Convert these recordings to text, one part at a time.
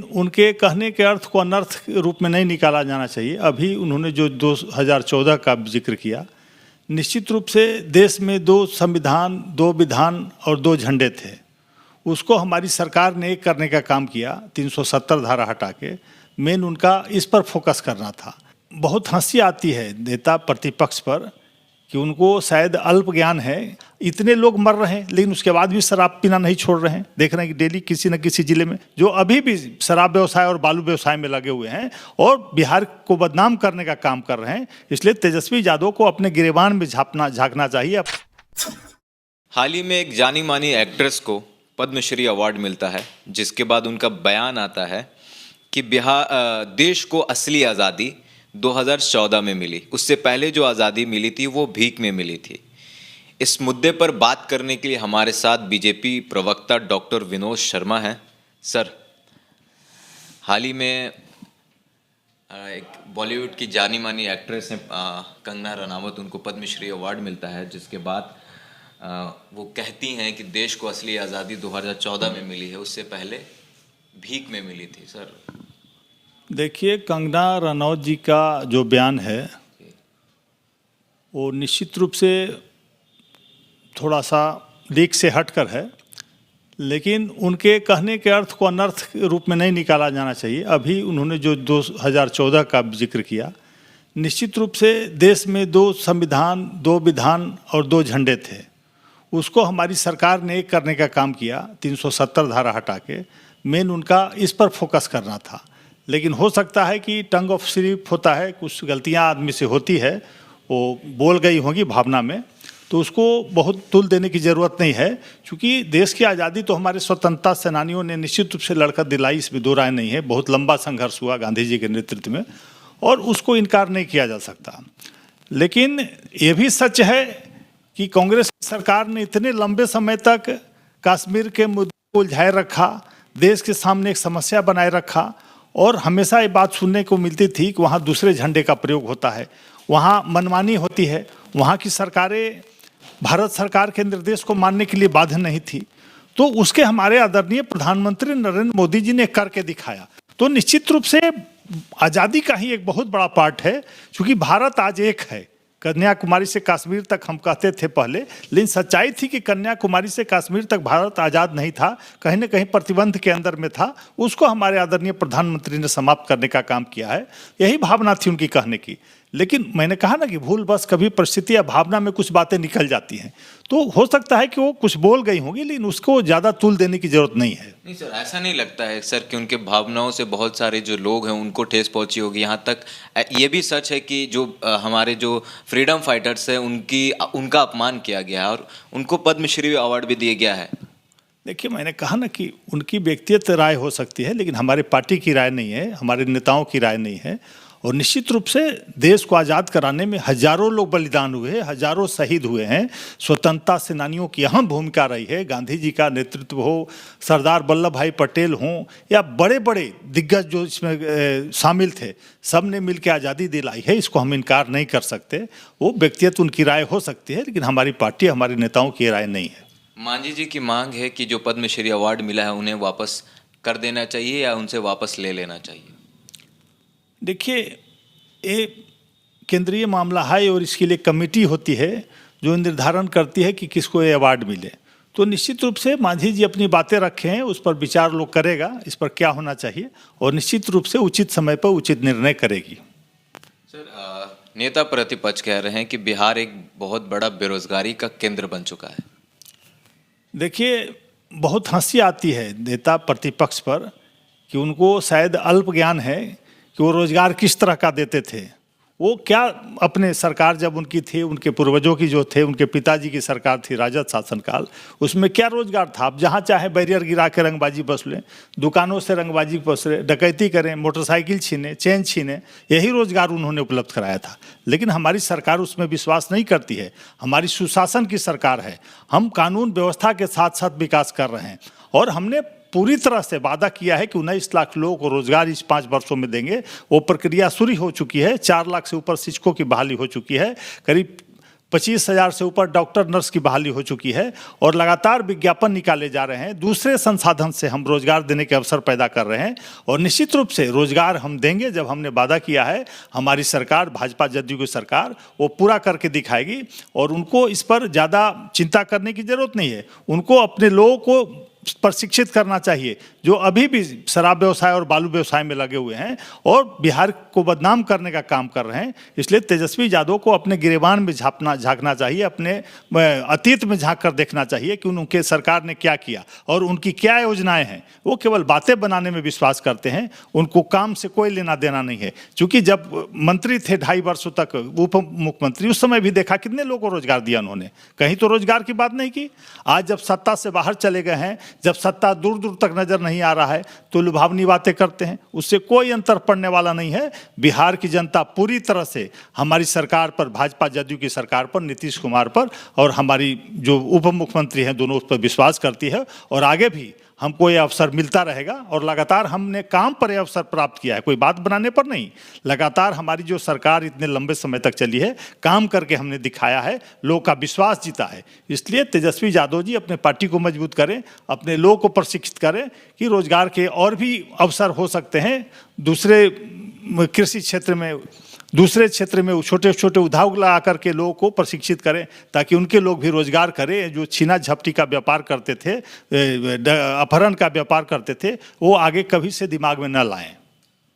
उनके कहने के अर्थ को अनर्थ रूप में नहीं निकाला जाना चाहिए। अभी उन्होंने जो 2014 का जिक्र किया, निश्चित रूप से देश में 2 संविधान, 2 विधान और 2 झंडे थे। उसको हमारी सरकार ने एक करने का काम किया, 370 धारा हटा के। मेन उनका इस पर फोकस करना था। बहुत हंसी आती है नेता प्रतिपक्ष पर कि उनको शायद अल्प ज्ञान है। इतने लोग मर रहे हैं लेकिन उसके बाद भी शराब पीना नहीं छोड़ रहे हैं। देख रहे हैं कि डेली किसी न किसी जिले में जो अभी भी शराब व्यवसाय और बालू व्यवसाय में लगे हुए हैं और बिहार को बदनाम करने का काम कर रहे हैं। इसलिए तेजस्वी यादव को अपने गिरेबान में झांकना चाहिए। हाल ही में एक जानी मानी एक्ट्रेस को पद्मश्री अवार्ड मिलता है, जिसके बाद उनका बयान आता है कि देश को असली आज़ादी 2014 में मिली, उससे पहले जो आज़ादी मिली थी वो भीख में मिली थी। इस मुद्दे पर बात करने के लिए हमारे साथ बीजेपी प्रवक्ता डॉक्टर विनोद शर्मा हैं। सर, हाल ही में एक बॉलीवुड की जानी मानी एक्ट्रेस हैं कंगना रनावत, उनको पद्मश्री अवार्ड मिलता है, जिसके बाद वो कहती हैं कि देश को असली आज़ादी 2014 में मिली है, उससे पहले भीख में मिली थी। सर देखिए, कंगना रनौत जी का जो बयान है वो निश्चित रूप से थोड़ा सा लीक से हटकर है, लेकिन उनके कहने के अर्थ को अनर्थ रूप में नहीं निकाला जाना चाहिए। अभी उन्होंने जो 2014 का जिक्र किया, निश्चित रूप से देश में 2 संविधान, 2 विधान और 2 झंडे थे। उसको हमारी सरकार ने एक करने का काम किया, 370 धारा हटा के। मेन उनका इस पर फोकस करना था। लेकिन हो सकता है कि टंग ऑफ स्लिप होता है, कुछ गलतियां आदमी से होती है, वो बोल गई होंगी भावना में, तो उसको बहुत तुल देने की ज़रूरत नहीं है। क्योंकि देश की आज़ादी तो हमारे स्वतंत्रता सेनानियों ने निश्चित रूप से लड़कर दिलाई, इसमें दो राय नहीं है। बहुत लंबा संघर्ष हुआ गांधी जी के नेतृत्व में और उसको इनकार नहीं किया जा सकता। लेकिन ये भी सच है कि कांग्रेस सरकार ने इतने लंबे समय तक कश्मीर के मुद्दे को उलझाए रखा, देश के सामने एक समस्या बनाए रखा और हमेशा ये बात सुनने को मिलती थी कि वहाँ दूसरे झंडे का प्रयोग होता है, वहाँ मनमानी होती है, वहाँ की सरकारें भारत सरकार के निर्देश को मानने के लिए बाध्य नहीं थी। तो उसके हमारे आदरणीय प्रधानमंत्री नरेंद्र मोदी जी ने करके दिखाया। तो निश्चित रूप से आज़ादी का ही एक बहुत बड़ा पार्ट है, क्योंकि भारत आज एक है। कन्याकुमारी से कश्मीर तक हम कहते थे पहले, लेकिन सच्चाई थी कि कन्याकुमारी से कश्मीर तक भारत आज़ाद नहीं था, कहीं न कहीं प्रतिबंध के अंदर में था। उसको हमारे आदरणीय प्रधानमंत्री ने समाप्त करने का काम किया है। यही भावना थी उनकी कहने की। लेकिन मैंने कहा ना कि भूल बस कभी परिस्थिति या भावना में कुछ बातें निकल जाती हैं, तो हो सकता है कि वो कुछ बोल गई होंगी, लेकिन उसको ज़्यादा तुल देने की जरूरत नहीं है। नहीं सर, ऐसा नहीं लगता है सर कि उनके भावनाओं से बहुत सारे जो लोग हैं उनको ठेस पहुंची होगी। यहाँ तक ये भी सच है कि जो हमारे जो फ्रीडम फाइटर्स हैं उनका अपमान किया गया है और उनको पद्मश्री अवार्ड भी दिया गया है। देखिए, मैंने कहा ना कि उनकी व्यक्तिगत राय हो सकती है, लेकिन हमारे पार्टी की राय नहीं है, हमारे नेताओं की राय नहीं है। और निश्चित रूप से देश को आज़ाद कराने में हजारों लोग बलिदान हुए हैं, हजारों शहीद हुए हैं। स्वतंत्रता सेनानियों की अहम भूमिका रही है। गांधी जी का नेतृत्व हो, सरदार वल्लभ भाई पटेल हों या बड़े बड़े दिग्गज जो इसमें शामिल थे, सब ने मिलकर आज़ादी दिलाई है। इसको हम इनकार नहीं कर सकते। वो व्यक्तिगत उनकी राय हो सकती है, लेकिन हमारी पार्टी, हमारे नेताओं की राय नहीं है। मांझी जी की मांग है कि जो पद्मश्री अवार्ड मिला है उन्हें वापस कर देना चाहिए या उनसे वापस ले लेना चाहिए। देखिए, ये केंद्रीय मामला है और इसके लिए कमेटी होती है जो निर्धारण करती है कि किसको ये अवार्ड मिले। तो निश्चित रूप से मांझी जी अपनी बातें रखे हैं, उस पर विचार लोग करेगा, इस पर क्या होना चाहिए, और निश्चित रूप से उचित समय पर उचित निर्णय करेगी। सर, नेता प्रतिपक्ष कह रहे हैं कि बिहार एक बहुत बड़ा बेरोजगारी का केंद्र बन चुका है। देखिए, बहुत हंसी आती है नेता प्रतिपक्ष पर कि उनको शायद अल्प ज्ञान है कि वो रोजगार किस तरह का देते थे। वो क्या अपने सरकार जब उनकी थी, उनके पूर्वजों की जो थे, उनके पिताजी की सरकार थी राजद शासनकाल, उसमें क्या रोजगार था। आप जहाँ चाहे बैरियर गिरा के रंगबाजी वसूलें, दुकानों से रंगबाजी वसूलें, डकैती करें, मोटरसाइकिल छीने, चेन छीने, यही रोजगार उन्होंने उपलब्ध कराया था। लेकिन हमारी सरकार उसमें विश्वास नहीं करती है। हमारी सुशासन की सरकार है। हम कानून व्यवस्था के साथ साथ विकास कर रहे हैं और हमने पूरी तरह से वादा किया है कि 19 लाख लोगों को रोजगार इस 5 वर्षों में देंगे। वो प्रक्रिया शुरू हो चुकी है। 4 लाख से ऊपर शिक्षकों की बहाली हो चुकी है। करीब 25,000 से ऊपर डॉक्टर नर्स की बहाली हो चुकी है और लगातार विज्ञापन निकाले जा रहे हैं। दूसरे संसाधन से हम रोजगार देने के अवसर पैदा कर रहे हैं और निश्चित रूप से रोजगार हम देंगे। जब हमने वादा किया है, हमारी सरकार, भाजपा जदयू की सरकार, वो पूरा करके दिखाएगी और उनको इस पर ज़्यादा चिंता करने की जरूरत नहीं है। उनको अपने लोगों को प्रशिक्षित करना चाहिए जो अभी भी शराब व्यवसाय और बालू व्यवसाय में लगे हुए हैं और बिहार को बदनाम करने का काम कर रहे हैं। इसलिए तेजस्वी यादव को अपने गिरेबान में झांकना चाहिए, अपने अतीत में झांक कर देखना चाहिए कि उनके सरकार ने क्या किया और उनकी क्या योजनाएं हैं। वो केवल बातें बनाने में विश्वास करते हैं, उनको काम से कोई लेना देना नहीं है। क्योंकि जब मंत्री थे 2.5 वर्षों तक उप मुख्यमंत्री, उस समय भी देखा कितने लोगों को रोजगार दिया उन्होंने, कहीं तो रोजगार की बात नहीं की। आज जब सत्ता से बाहर चले गए हैं, जब सत्ता दूर दूर तक नजर नहीं आ रहा है, तो लुभावनी बातें करते हैं, उससे कोई अंतर पड़ने वाला नहीं है। बिहार की जनता पूरी तरह से हमारी सरकार पर, भाजपा जदयू की सरकार पर, नीतीश कुमार पर और हमारी जो उप मुख्यमंत्री हैं दोनों, उस पर विश्वास करती है और आगे भी हमको ये अवसर मिलता रहेगा। और लगातार हमने काम पर ये अवसर प्राप्त किया है, कोई बात बनाने पर नहीं। लगातार हमारी जो सरकार इतने लंबे समय तक चली है, काम करके हमने दिखाया है, लोगों का विश्वास जीता है। इसलिए तेजस्वी यादव जी अपने पार्टी को मजबूत करें, अपने लोगों को प्रशिक्षित करें कि रोजगार के और भी अवसर हो सकते हैं। दूसरे कृषि क्षेत्र में, दूसरे क्षेत्र में छोटे छोटे उद्योग लगा करके लोगों को प्रशिक्षित करें ताकि उनके लोग भी रोजगार करें। जो छीना झपटी का व्यापार करते थे, अपहरण का व्यापार करते थे, वो आगे कभी से दिमाग में न लाएं।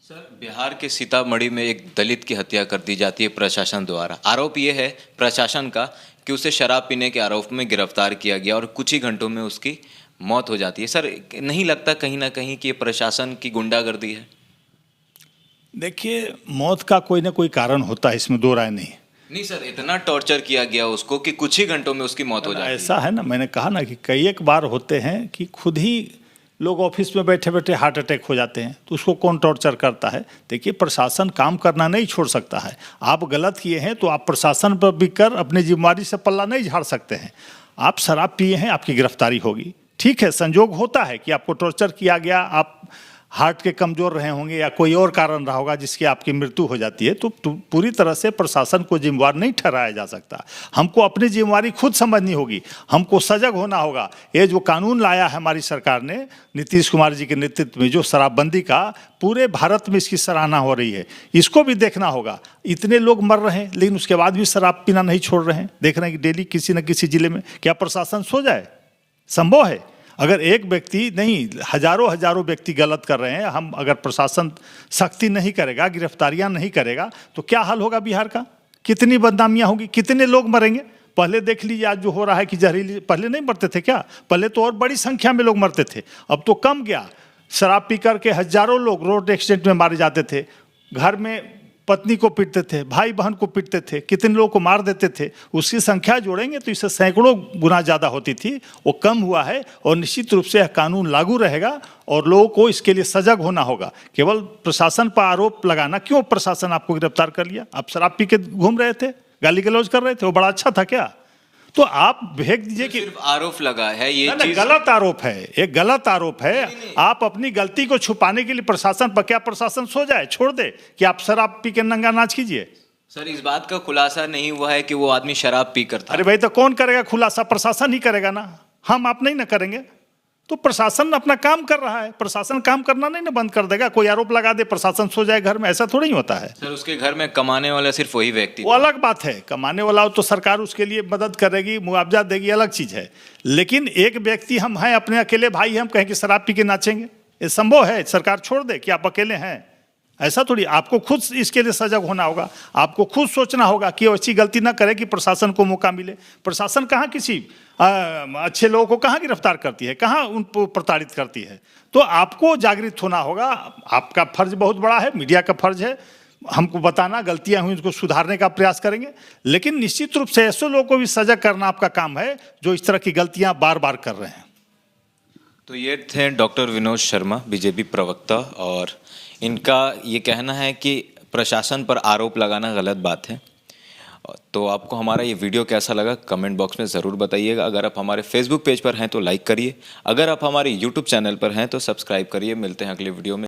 सर, बिहार के सीतामढ़ी में एक दलित की हत्या कर दी जाती है प्रशासन द्वारा। आरोप ये है प्रशासन का कि उसे शराब पीने के आरोप में गिरफ्तार किया गया और कुछ ही घंटों में उसकी मौत हो जाती है। सर, नहीं लगता कहीं ना कहीं कि ये प्रशासन की गुंडागर्दी है? देखिए, मौत का कोई ना कोई कारण होता है, इसमें दो राय नहीं सर, इतना टॉर्चर किया गया उसको कि कुछ ही घंटों में उसकी मौत हो जाती है। ऐसा है ना, मैंने कहा ना कि कई एक बार होते हैं कि खुद ही लोग ऑफिस में बैठे बैठे हार्ट अटैक हो जाते हैं, तो उसको कौन टॉर्चर करता है? देखिए, प्रशासन काम करना नहीं छोड़ सकता है। आप गलत किए हैं तो आप प्रशासन पर भी कर अपनी जिम्मेदारी से पल्ला नहीं झाड़ सकते हैं। आप शराब पिए हैं, आपकी गिरफ्तारी होगी, ठीक है, संजोग होता है कि आपको टॉर्चर किया गया, आप हार्ट के कमज़ोर रहे होंगे या कोई और कारण रहा होगा जिसकी आपकी मृत्यु हो जाती है, तो पूरी तरह से प्रशासन को जिम्मेवार नहीं ठहराया जा सकता। हमको अपनी जिम्मेवारी खुद समझनी होगी, हमको सजग होना होगा। ये जो कानून लाया है हमारी सरकार ने, नीतीश कुमार जी के नेतृत्व में, जो शराबबंदी का, पूरे भारत में इसकी सराहना हो रही है, इसको भी देखना होगा। इतने लोग मर रहे हैं लेकिन उसके बाद भी शराब पीना नहीं छोड़ रहे हैं। देख रहे हैं कि डेली किसी न किसी जिले में, क्या प्रशासन सो जाए? संभव है? अगर एक व्यक्ति नहीं, हजारों व्यक्ति गलत कर रहे हैं, हम अगर प्रशासन सख्ती नहीं करेगा, गिरफ्तारियां नहीं करेगा, तो क्या हाल होगा बिहार का? कितनी बदनामियां होगी, कितने लोग मरेंगे? पहले देख लीजिए आज जो हो रहा है कि जहरीली, पहले नहीं मरते थे क्या? पहले तो और बड़ी संख्या में लोग मरते थे, अब तो कम गया। शराब पी करके हजारों लोग रोड एक्सीडेंट में मारे जाते थे, घर में पत्नी को पीटते थे, भाई बहन को पीटते थे, कितने लोगों को मार देते थे। उसकी संख्या जोड़ेंगे तो इससे सैकड़ों गुना ज़्यादा होती थी, वो कम हुआ है। और निश्चित रूप से यह कानून लागू रहेगा और लोगों को इसके लिए सजग होना होगा। केवल प्रशासन पर आरोप लगाना, क्यों प्रशासन आपको गिरफ्तार कर लिया? आप शराब पी के घूम रहे थे, गाली गलौज कर रहे थे, वो बड़ा अच्छा था क्या? तो आप भेज दीजिए कि सिर्फ आरोप लगा है, ये चीज गलत आरोप है, एक गलत आरोप है। आप अपनी गलती को छुपाने के लिए प्रशासन पर, क्या प्रशासन सो जाए, छोड़ दे कि आप शराब पी के नंगा नाच कीजिए? सर, इस बात का खुलासा नहीं हुआ है कि वो आदमी शराब पी करता। अरे भाई, तो कौन करेगा खुलासा? प्रशासन ही करेगा ना, हम आप नहीं ना करेंगे। तो प्रशासन अपना काम कर रहा है, प्रशासन काम करना नहीं ना बंद कर देगा। कोई आरोप लगा दे, प्रशासन सो जाए घर में, ऐसा थोड़ी ही होता है। सर, उसके घर में कमाने वाला सिर्फ वही व्यक्ति, वो अलग बात है। कमाने वाला हो तो सरकार उसके लिए मदद करेगी, मुआवजा देगी, अलग चीज है। लेकिन एक व्यक्ति हम हैं, अपने अकेले भाई हम कहें कि शराब पी के नाचेंगे, ये संभव है? सरकार छोड़ दे कि आप अकेले हैं? ऐसा थोड़ी। आपको खुद इसके लिए सजग होना होगा, आपको खुद सोचना होगा कि ऐसी गलती ना करे कि प्रशासन को मौका मिले। प्रशासन कहाँ किसी अच्छे लोगों को कहाँ गिरफ्तार करती है, कहाँ उनको प्रताड़ित करती है? तो आपको जागृत होना होगा। आपका फर्ज बहुत बड़ा है, मीडिया का फर्ज है हमको बताना, गलतियां हुई उनको सुधारने का प्रयास करेंगे। लेकिन निश्चित रूप से ऐसे लोगों को भी सजग करना आपका काम है जो इस तरह की गलतियां बार बार कर रहे हैं। तो ये थे डॉक्टर विनोद शर्मा, बीजेपी प्रवक्ता, और इनका ये कहना है कि प्रशासन पर आरोप लगाना गलत बात है। तो आपको हमारा ये वीडियो कैसा लगा कमेंट बॉक्स में ज़रूर बताइएगा। अगर आप हमारे फेसबुक पेज पर हैं तो लाइक करिए, अगर आप हमारे यूट्यूब चैनल पर हैं तो सब्सक्राइब करिए। मिलते हैं अगले वीडियो में।